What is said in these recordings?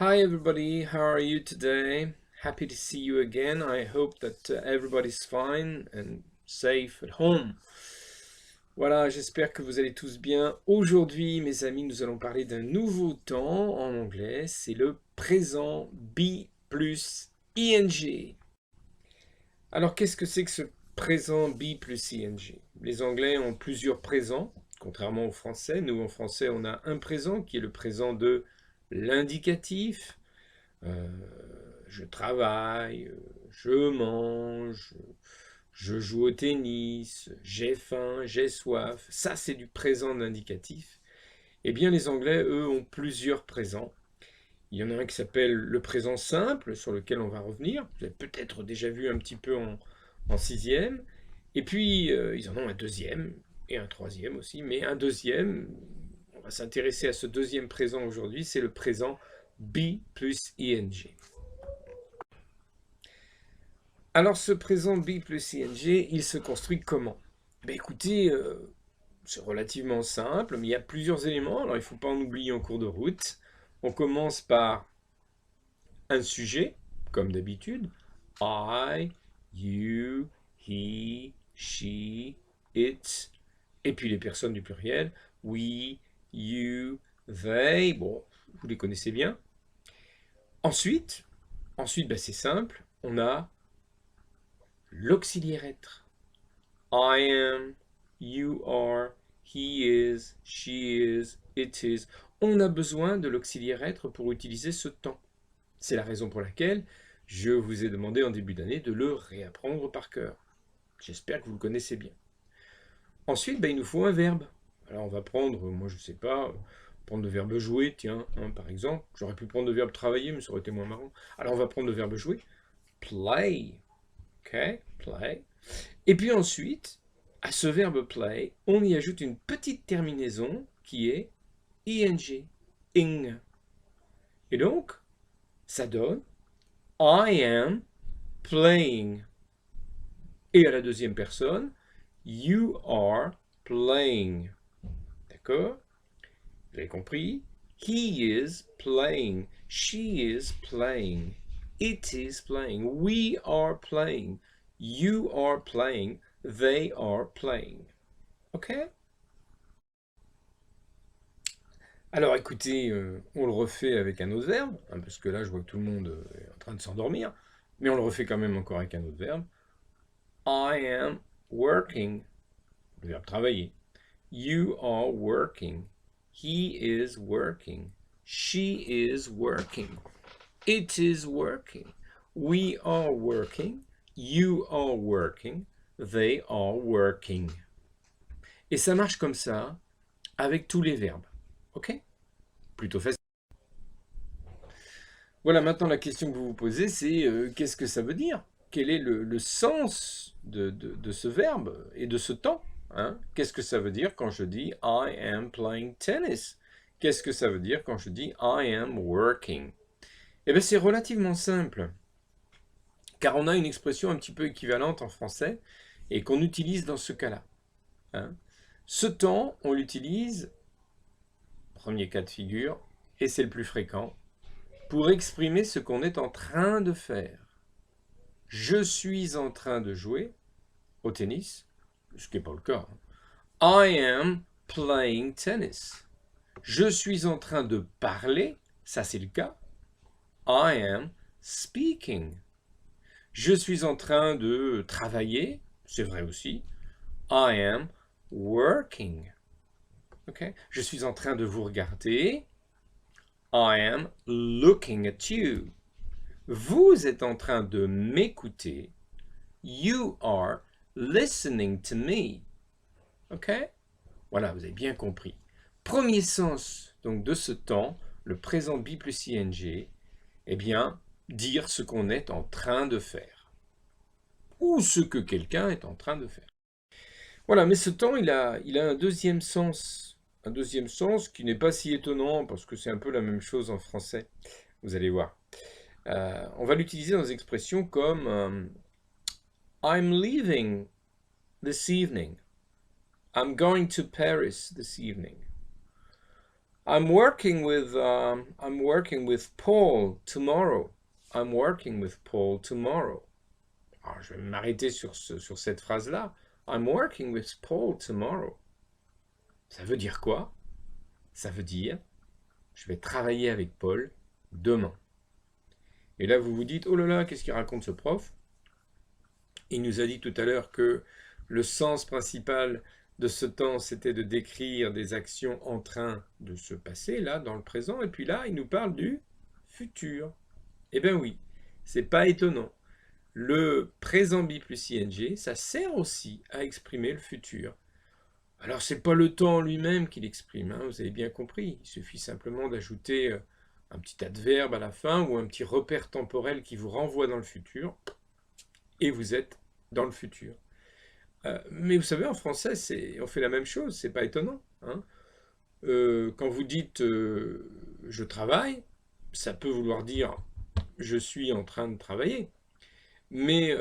Hi everybody, how are you today? Happy to see you again. I hope that everybody's fine and safe at home. Voilà, j'espère que vous allez tous bien. Aujourd'hui, mes amis, nous allons parler d'un nouveau temps en anglais. C'est le présent be plus ing. Alors, qu'est-ce que c'est que ce présent be plus ing? Les Anglais ont plusieurs présents, contrairement au français. Nous, en français, on a un présent qui est le présent de l'indicatif. Euh, je travaille, je mange, je joue au tennis, j'ai faim, j'ai soif. Ça, c'est du présent indicatif. Eh bien, les Anglais, eux, ont plusieurs présents. Il y en a un qui s'appelle le présent simple, sur lequel on va revenir. Vous avez peut-être déjà vu un petit peu en sixième. Et puis, ils en ont un deuxième, et un troisième aussi. Mais un deuxième, on va s'intéresser à ce deuxième présent aujourd'hui, c'est le présent be plus ing. Alors ce présent be plus ing, il se construit comment? Ben écoutez, c'est relativement simple, mais il y a plusieurs éléments, alors il ne faut pas en oublier en cours de route. On commence par un sujet, comme d'habitude. I, you, he, she, it. Et puis les personnes du pluriel. We, you, they. Bon, vous les connaissez bien. Ensuite, ben, c'est simple, on a l'auxiliaire être. I am, you are, he is, she is, it is. On a besoin de l'auxiliaire être pour utiliser ce temps. C'est la raison pour laquelle je vous ai demandé en début d'année de le réapprendre par cœur. J'espère que vous le connaissez bien. Ensuite, il nous faut un verbe. Alors on va prendre, moi je ne sais pas, prendre le verbe jouer, tiens, par exemple. J'aurais pu prendre le verbe travailler, mais ça aurait été moins marrant. Alors on va prendre le verbe jouer. Play. Ok, play. Et puis ensuite, à ce verbe play, on y ajoute une petite terminaison qui est ing, ing. Et donc, ça donne I am playing. Et à la deuxième personne, you are playing. D'accord? Vous avez compris? He is playing. She is playing. It is playing. We are playing. You are playing. They are playing. OK? Alors écoutez, on le refait avec un autre verbe, parce que là je vois que tout le monde est en train de s'endormir, mais on le refait quand même encore avec un autre verbe. I am working. Le verbe travailler. You are working. He is working. She is working. It is working. We are working. You are working. They are working. Et ça marche comme ça avec tous les verbes. OK? Plutôt facile. Voilà, maintenant la question que vous vous posez, c'est qu'est-ce que ça veut dire? Quel est le sens de ce verbe et de ce temps? Hein? Qu'est-ce que ça veut dire quand je dis I am playing tennis? Qu'est-ce que ça veut dire quand je dis I am working? Eh bien, c'est relativement simple, car on a une expression un petit peu équivalente en français et qu'on utilise dans ce cas-là. Hein? Ce temps, on l'utilise, premier cas de figure, et c'est le plus fréquent, pour exprimer ce qu'on est en train de faire. Je suis en train de jouer au tennis, ce qui n'est pas le cas. I am playing tennis. Je suis en train de parler, ça c'est le cas. I am speaking. Je suis en train de travailler, c'est vrai aussi. I am working. Okay? Je suis en train de vous regarder. I am looking at you. Vous êtes en train de m'écouter. You are listening to me. OK? Voilà, vous avez bien compris. Premier sens donc de ce temps, le présent be plus ing, eh bien, dire ce qu'on est en train de faire. Ou ce que quelqu'un est en train de faire. Voilà, mais ce temps, il a un deuxième sens. Un deuxième sens qui n'est pas si étonnant parce que c'est un peu la même chose en français. Vous allez voir. On va l'utiliser dans des expressions comme I'm leaving this evening. I'm going to Paris this evening. I'm working with Paul tomorrow. I'm working with Paul tomorrow. Alors, je vais m'arrêter sur cette phrase-là. I'm working with Paul tomorrow. Ça veut dire quoi? Ça veut dire, je vais travailler avec Paul demain. Et là, vous vous dites, oh là là, qu'est-ce qu'il raconte ce prof? Il nous a dit tout à l'heure que le sens principal de ce temps, c'était de décrire des actions en train de se passer, là, dans le présent. Et puis là, il nous parle du futur. Eh bien oui, c'est pas étonnant. Le présent B plus ing, ça sert aussi à exprimer le futur. Alors, c'est pas le temps lui-même qui l'exprime, hein, vous avez bien compris. Il suffit simplement d'ajouter un petit adverbe à la fin ou un petit repère temporel qui vous renvoie dans le futur, et vous êtes dans le futur. Mais vous savez, en français, on fait la même chose, c'est pas étonnant. Hein. Quand vous dites je travaille, ça peut vouloir dire je suis en train de travailler. Mais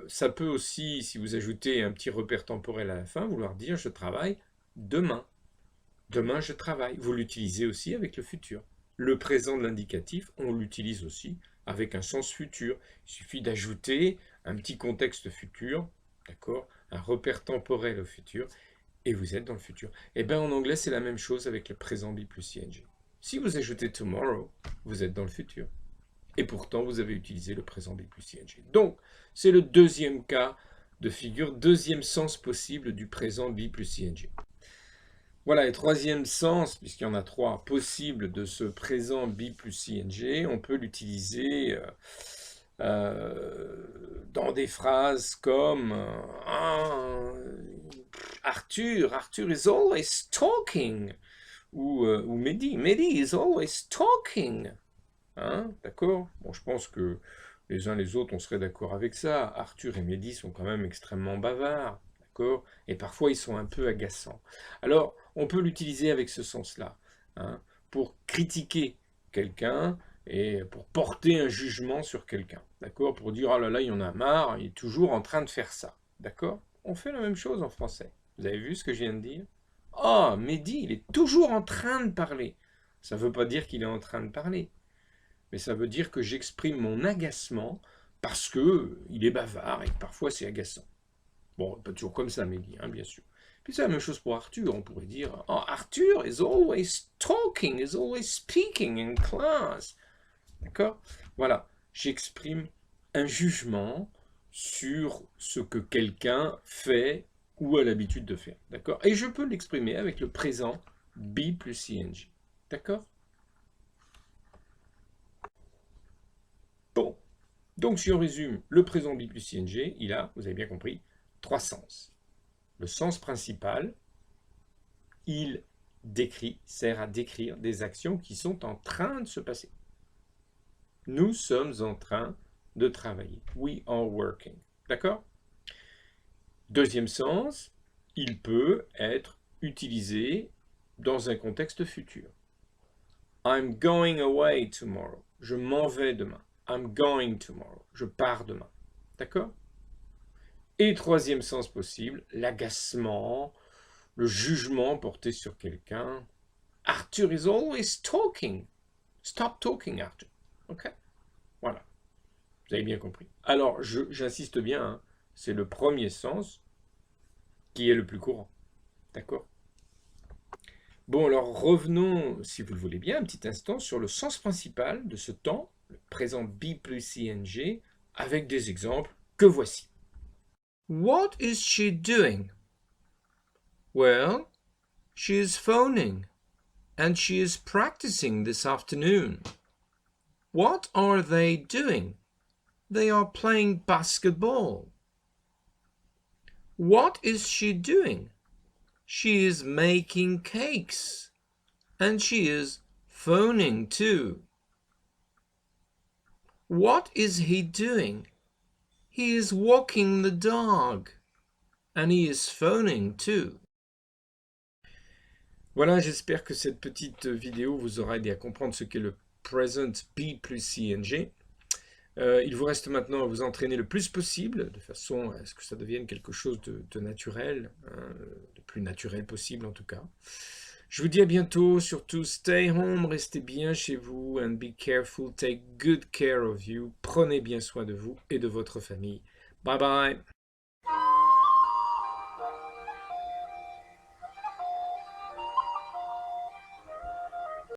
ça peut aussi, si vous ajoutez un petit repère temporel à la fin, vouloir dire je travaille demain. Demain, je travaille. Vous l'utilisez aussi avec le futur. Le présent de l'indicatif, on l'utilise aussi avec un sens futur. Il suffit d'ajouter un petit contexte futur, d'accord, un repère temporel au futur, et vous êtes dans le futur. Et bien en anglais, c'est la même chose avec le présent B plus ing. Si vous ajoutez tomorrow, vous êtes dans le futur. Et pourtant, vous avez utilisé le présent B plus ing. Donc, c'est le deuxième cas de figure, deuxième sens possible du présent B plus ing. Voilà, et troisième sens, puisqu'il y en a trois possibles de ce présent B plus ing, on peut l'utiliser dans des phrases comme Arthur is always talking, ou Mehdi is always talking. Hein, d'accord? Bon, je pense que les uns les autres, on serait d'accord avec ça. Arthur et Mehdi sont quand même extrêmement bavards, d'accord? Et parfois, ils sont un peu agaçants. Alors, on peut l'utiliser avec ce sens-là, hein, pour critiquer quelqu'un et pour porter un jugement sur quelqu'un, d'accord? Pour dire, oh là là, il y en a marre, il est toujours en train de faire ça, d'accord? On fait la même chose en français. Vous avez vu ce que je viens de dire? Oh, Mehdi, il est toujours en train de parler. Ça ne veut pas dire qu'il est en train de parler. Mais ça veut dire que j'exprime mon agacement parce qu'il est bavard et que parfois c'est agaçant. Bon, pas toujours comme ça, Mehdi, hein, bien sûr. Puis c'est la même chose pour Arthur. On pourrait dire oh, Arthur is always talking, is always speaking in class. D'accord? Voilà, j'exprime un jugement sur ce que quelqu'un fait ou a l'habitude de faire. D'accord? Et je peux l'exprimer avec le présent B plus ing. D'accord? Bon, donc si on résume, le présent B plus ing, il a, vous avez bien compris, trois sens. Le sens principal, il sert à décrire des actions qui sont en train de se passer. Nous sommes en train de travailler. We are working. D'accord? Deuxième sens, il peut être utilisé dans un contexte futur. I'm going away tomorrow. Je m'en vais demain. I'm going tomorrow. Je pars demain. D'accord? Et troisième sens possible, l'agacement, le jugement porté sur quelqu'un. Arthur is always talking. Stop talking, Arthur. Ok? Voilà. Vous avez bien compris. Alors, j'insiste bien, hein, c'est le premier sens qui est le plus courant. D'accord? Bon, alors revenons, si vous le voulez bien, un petit instant sur le sens principal de ce temps, le présent B plus ing, avec des exemples que voici. What is she doing? Well, she is phoning, and she is practicing this afternoon. What are they doing? They are playing basketball. What is she doing? She is making cakes, and she is phoning too. What is he doing? He is walking the dog, and he is phoning too. Voilà, j'espère que cette petite vidéo vous aura aidé à comprendre ce qu'est le present B plus ing. Il vous reste maintenant à vous entraîner le plus possible, de façon à ce que ça devienne quelque chose de naturel, hein, le plus naturel possible en tout cas. Je vous dis à bientôt, surtout stay home, restez bien chez vous and be careful, take good care of you. Prenez bien soin de vous et de votre famille. Bye bye.